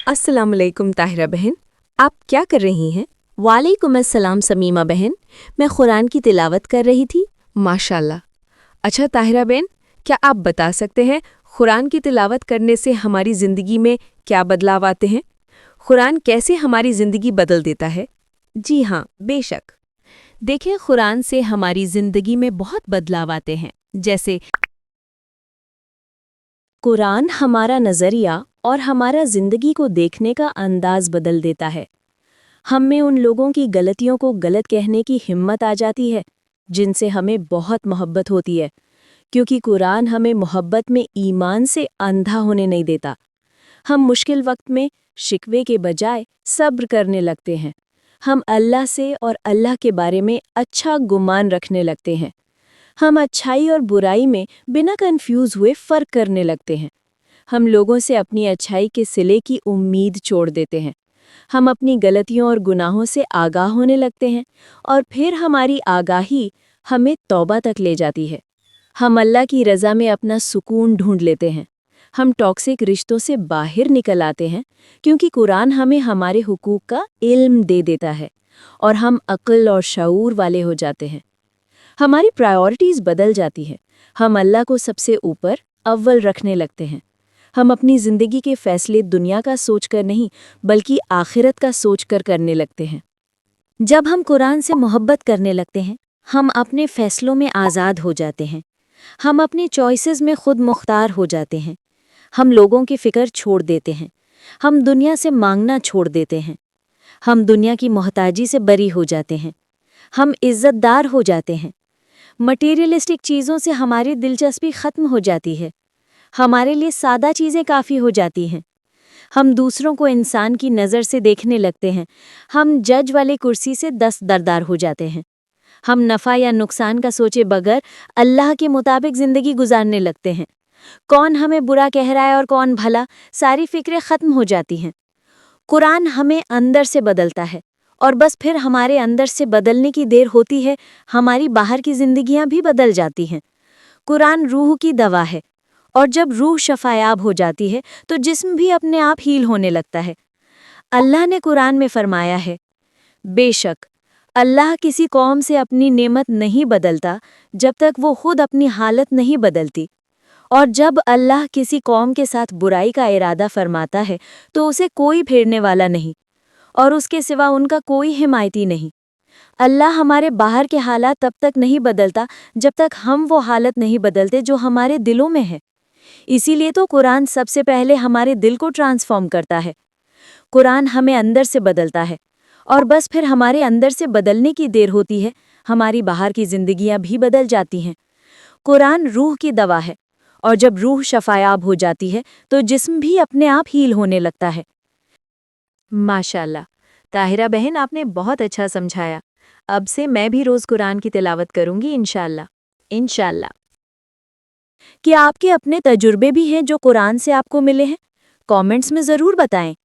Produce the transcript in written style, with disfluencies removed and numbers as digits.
अस्सलाम वालेकुम ताहिरा बहन, आप क्या कर रही हैं? वालेकुम अस्सलाम समीमा बहन, मैं कुरान की तिलावत कर रही थी। माशाल्लाह। अच्छा ताहिरा बहन, क्या आप बता सकते हैं कुरान की तिलावत करने से हमारी ज़िंदगी में क्या बदलाव आते हैं? कुरान कैसे हमारी ज़िंदगी बदल देता है? जी हाँ, बेशक। देखें, कुरान से हमारी ज़िंदगी में बहुत बदलाव आते हैं। जैसे कुरान हमारा नज़रिया और हमारा ज़िंदगी को देखने का अंदाज़ बदल देता है। हम में उन लोगों की गलतियों को गलत कहने की हिम्मत आ जाती है जिनसे हमें बहुत मोहब्बत होती है, क्योंकि कुरान हमें मोहब्बत में ईमान से अंधा होने नहीं देता। हम मुश्किल वक्त में शिकवे के बजाय सब्र करने लगते हैं। हम अल्लाह से और अल्लाह के बारे में अच्छा गुमान रखने लगते हैं। हम अच्छाई और बुराई में बिना कंफ्यूज हुए फ़र्क करने लगते हैं। हम लोगों से अपनी अच्छाई के सिले की उम्मीद छोड़ देते हैं। हम अपनी गलतियों और गुनाहों से आगाह होने लगते हैं और फिर हमारी आगाही हमें तौबा तक ले जाती है। हम अल्लाह की रज़ा में अपना सुकून ढूंढ लेते हैं। हम टॉक्सिक रिश्तों से बाहर निकल आते हैं क्योंकि कुरान हमें हमारे हुकूक का इल्म दे देता है और हम अक्ल और शऊर वाले हो जाते हैं। हमारी प्रायोरिटीज़ बदल जाती हैं। हम अल्लाह को सबसे ऊपर अव्वल रखने लगते हैं। हम अपनी ज़िंदगी के फैसले दुनिया का सोचकर नहीं बल्कि आखिरत का सोचकर करने लगते हैं। जब हम कुरान से मोहब्बत करने लगते हैं, हम अपने फैसलों में आज़ाद हो जाते हैं। हम अपनी चॉइसेस में खुद मुख्तार हो जाते हैं। हम लोगों की फ़िक्र छोड़ देते हैं। हम दुनिया से मांगना छोड़ देते हैं। हम दुनिया की मोहताजी से बरी हो जाते हैं। हम इज़्ज़तदार हो जाते हैं। मटेरियलिस्टिक चीज़ों से हमारी दिलचस्पी ख़त्म हो जाती है। हमारे लिए सादा चीज़ें काफ़ी हो जाती हैं। हम दूसरों को इंसान की नज़र से देखने लगते हैं। हम जज वाले कुर्सी से दस्तबरदार हो जाते हैं। हम नफ़ा या नुकसान का सोचे बगैर अल्लाह के मुताबिक ज़िंदगी गुजारने लगते हैं। कौन हमें बुरा कह रहा है और कौन भला, सारी फ़िक्रें ख़त्म हो जाती हैं। कुरान हमें अंदर से बदलता है और बस फिर हमारे अंदर से बदलने की देर होती है, हमारी बाहर की ज़िंदगियां भी बदल जाती हैं। कुरान रूह की दवा है और जब रूह शफायाब हो जाती है तो जिस्म भी अपने आप हील होने लगता है। अल्लाह ने कुरान में फरमाया है, बेशक अल्लाह किसी कौम से अपनी नेमत नहीं बदलता जब तक वो खुद अपनी हालत नहीं बदलती, और जब अल्लाह किसी कौम के साथ बुराई का इरादा फरमाता है तो उसे कोई फेरने वाला नहीं और उसके सिवा उनका कोई हिमायती नहीं। अल्लाह हमारे बाहर के हालात तब तक नहीं बदलता जब तक हम वो हालत नहीं बदलते जो हमारे दिलों में है। इसीलिए तो कुरान सबसे पहले हमारे दिल को ट्रांसफॉर्म करता है। कुरान हमें अंदर से बदलता है और बस फिर हमारे अंदर से बदलने की देर होती है, हमारी बाहर की जिंदगियां भी बदल जाती हैं। कुरान रूह की दवा है और जब रूह शफायाब हो जाती है तो जिस्म भी अपने आप हील होने लगता है। माशाल्लाह। ताहिरा बहन, आपने बहुत अच्छा समझाया। अब से मैं भी रोज़ कुरान की तिलावत करूंगी इंशाल्लाह। इंशाल्लाह। क्या आपके अपने तजुर्बे भी हैं जो कुरान से आपको मिले हैं? कमेंट्स में ज़रूर बताएं।